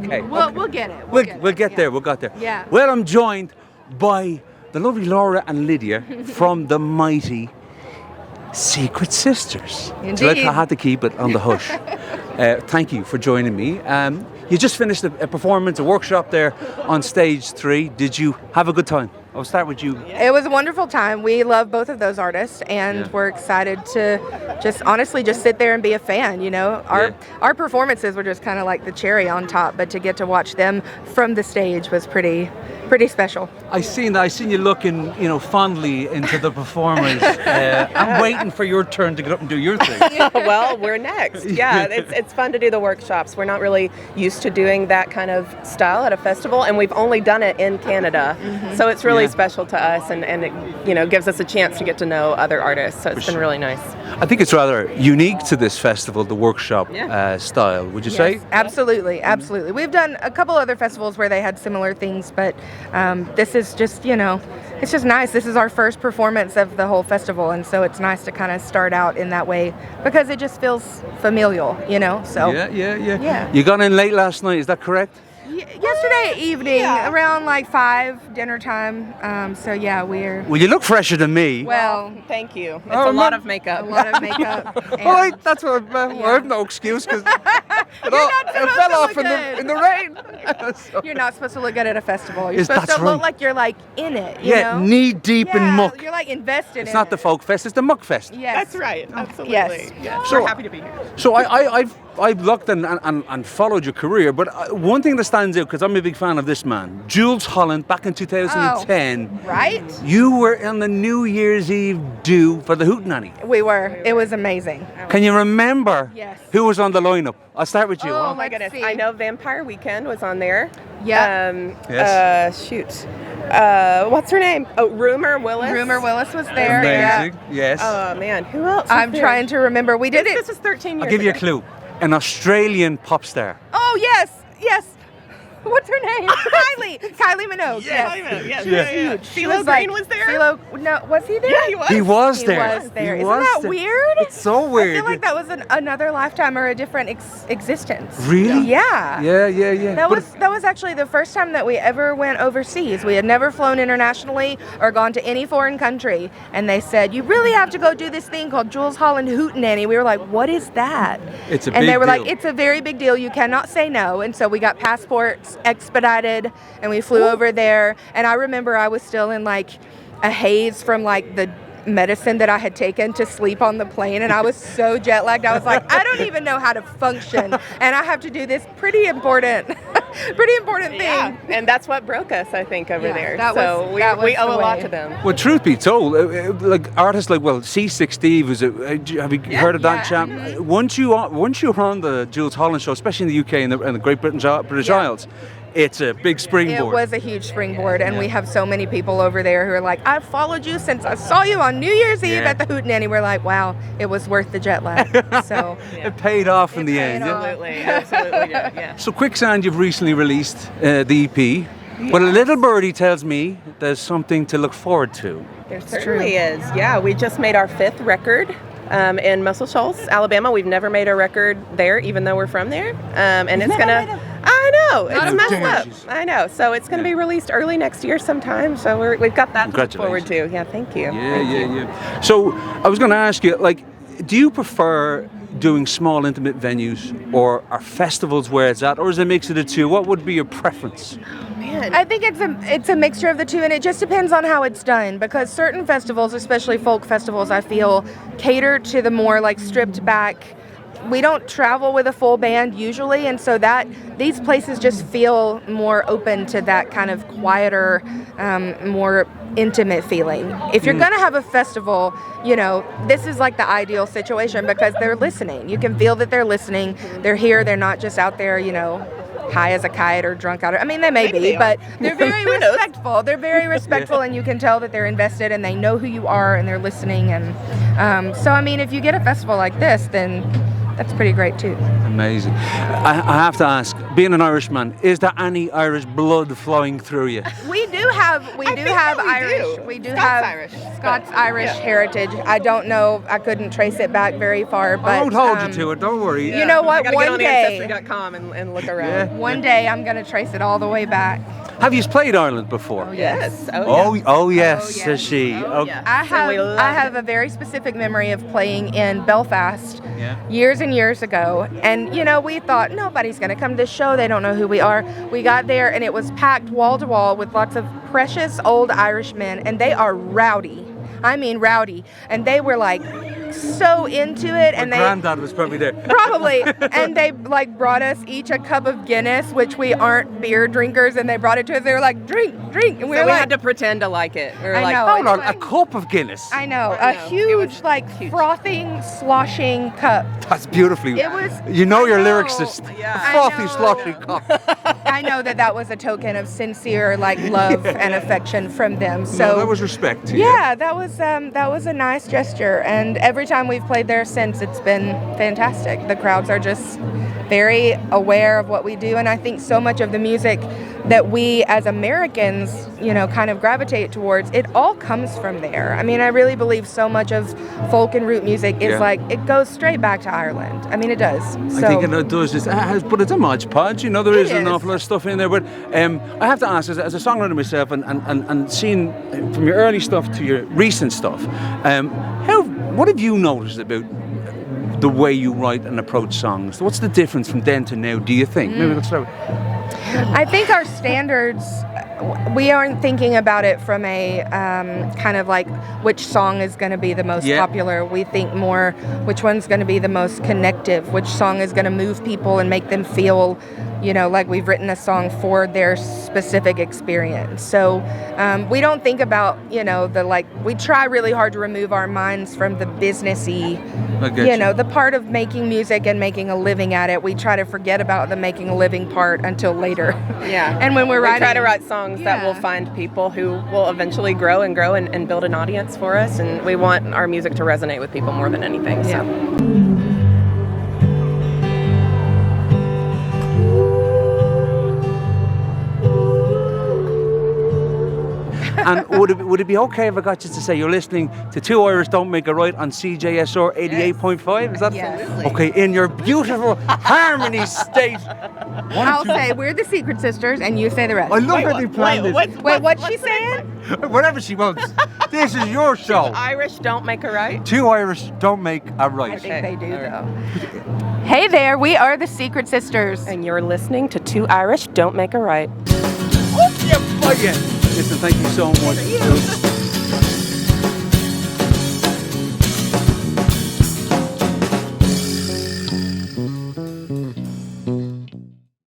Okay. We'll get it. We'll get there. We'll get there. Yeah. Well, I'm joined by the lovely Laura and Lydia from the mighty Secret Sisters. Indeed. So I had to keep it on the hush. Thank you for joining me. You just finished a performance, a workshop there on stage 3. Did you have a good time? I'll start with you. It was a wonderful time. We love both of those artists, and we're excited to just honestly just sit there and be a fan. You know, our performances were just kind of like the cherry on top, but to get to watch them from the stage was pretty special. I seen you looking, fondly into the performers. I'm waiting for your turn to get up and do your thing. Well, we're next. Yeah, it's fun to do the workshops. We're not really used to doing that kind of style at a festival, and we've only done it in Canada. So it's really special to us, and it gives us a chance to get to know other artists. So it's been really nice. I think it's rather unique to this festival, the workshop style. Would you say? Absolutely. We've done a couple other festivals where they had similar things, but this is just, it's just nice. This is our first performance of the whole festival, and so it's nice to kind of start out in that way because it just feels familial, So yeah. You got in late last night, is that correct? Yesterday evening, around like 5, dinner time. We're... Well, you look fresher than me. Well, thank you. It's a lot of makeup. Well, that's what I have no excuse because it fell off in the rain. You're not supposed to look good at a festival. You're supposed to look like you're like in it. You know? Knee deep in muck. You're like invested in it. It's not the folk fest, it's the muck fest. Yes. That's right. Absolutely. Yes. So, we're happy to be here. So I've looked and followed your career, but one thing that stands out, because I'm a big fan of this man, Jools Holland, back in 2010. Right? You were on the New Year's Eve do for the hootenanny. We were. It was amazing. Can you remember who was on the lineup? I'll start with you. Oh my goodness. I know Vampire Weekend was on there. Yeah. What's her name? Oh, Rumor Willis. Rumor Willis was there. Amazing. Yes. Oh, man. Who else? I'm trying to remember. We did it. This was 13 years I'll give you a ago. clue. An Australian pop star. Oh, yes. What's her name? Kylie Minogue. Yes. CeeLo Green was there? Was he there? Yeah, he was. He was He there. was there. He Isn't was that there. weird? It's so weird. I feel like that was another lifetime or a different existence. Really? Yeah. Yeah. That was actually the first time that we ever went overseas. We had never flown internationally or gone to any foreign country. And they said, you really have to go do this thing called Jools Holland hootenanny. We were like, what is that? It's a big And they were deal. like, it's a very big deal. You cannot say no. And so we got passports expedited and we flew over there. And I remember I was still in like a haze from like the medicine that I had taken to sleep on the plane, and I was so jet lagged. I was like, I don't even know how to function, and I have to do this pretty important thing. Yeah, and that's what broke us, I think, over there. We owe a lot to them. Well, truth be told, like artists like C6 Steve, have you heard of that chap? Mm-hmm. Once you were on the Jools Holland show, especially in the UK and the Great British Isles, it's a big springboard. It was a huge springboard, and we have so many people over there who are like, I've followed you since I saw you on New Year's Eve at the hootenanny. We're like, wow, it was worth the jet lag. So it paid off in the end. Absolutely. Yeah. So Quicksand, you've recently released the EP, but a little birdie tells me there's something to look forward to. There certainly is. Yeah, we just made our 5th record. In Muscle Shoals, Alabama. We've never made a record there, even though we're from there. And it's gonna. I know it's messed up. I know. So it's gonna be released early next year sometime. So we've got that to look forward to. Yeah, thank you. Yeah. So I was going to ask you, like, do you prefer doing small, intimate venues, or are festivals where it's at, or is it a mix of the two? What would be your preference? I think it's a mixture of the two, and it just depends on how it's done, because certain festivals, especially folk festivals, I feel cater to the more like stripped back. We don't travel with a full band usually, and so that these places just feel more open to that kind of quieter, more intimate feeling. If you're gonna have a festival, this is like the ideal situation because they're listening. You can feel that they're listening. They're here. They're not just out there, high as a kite or drunk out. I mean, they may be, but they're very respectful. They're very respectful, and you can tell that they're invested and they know who you are and they're listening. And so, I mean, if you get a festival like this, then that's pretty great too. Amazing. I have to ask, being an Irishman, is there any Irish blood flowing through you? We do have Irish. We do have Scots Irish heritage. I don't know. I couldn't trace it back very far, but I won't hold you to it. Don't worry. You know what? I gotta One get on day, Ancestry.com and look around. Yeah. one day, I'm gonna trace it all the way back. Have you played Ireland before? Yes. Oh yes, Oh, says yes. she. Oh, yes. I have a very specific memory of playing in Belfast Yeah. years and years ago. And, you know, we thought nobody's going to come to this show. They don't know who we are. We got there and it was packed wall to wall with lots of precious old Irishmen. And they are rowdy. I mean, rowdy. And they were like so into it. And My granddad was probably there. Probably. And they like brought us each a cup of Guinness, which we aren't beer drinkers, and they brought it to us. They were like, drink. And we So were we like, had to pretend to like it. We were I like, know. Hold on, a cup of Guinness. I know, I a know. huge, It was like huge. frothing, sloshing cup. That's beautifully. It was. You know I your know. lyricist. Yeah. A frothy, I know. sloshy cup. I know that was a token of sincere, like love and affection from them. So No, that was respect to you. yeah, that was a nice gesture. And every time we've played there since, it's been fantastic. The crowds are just very aware of what we do, and I think so much of the music that we as Americans, you know, kind of gravitate towards, it all comes from there. I mean, I really believe so much of folk and root music is Yeah. like, it goes straight back to Ireland. I mean, it does. So, I think it does. But it's a modge podge. You know, there is an is. awful lot of stuff in there. But I have to ask, as a songwriter myself, and seeing from your early stuff to your recent stuff, what have you noticed about the way you write and approach songs? What's the difference from then to now, do you think? Maybe let's start with... I think our standards, we aren't thinking about it from a kind of like which song is going to be the most Yeah. popular. We think more which one's going to be the most connective, which song is going to move people and make them feel, you know, like we've written a song for their specific experience. So we don't think about, you know, we try really hard to remove our minds from the businessy, I get you know, the part of making music and making a living at it. We try to forget about the making a living part until later. Yeah. And when we're we writing, try to write songs that will Yeah. find people who will eventually grow and build an audience for us. And we want our music to resonate with people more than anything. So. And would it be okay if I got you to say you're listening to Two Irish Don't Make a Right on CJSR 88.5? Is that Yes. okay? In your beautiful harmony state. I'll say we're the Secret Sisters, and you say the rest. I love how they planned this. Wait, what's she saying? Whatever she wants. This is your show. Irish don't make a right. Two Irish don't make a I right. think they do, All right. though. Hey there, we are the Secret Sisters. And you're listening to Two Irish Don't Make a Right. Oh, yeah, boy, yeah. Listen, thank you so much.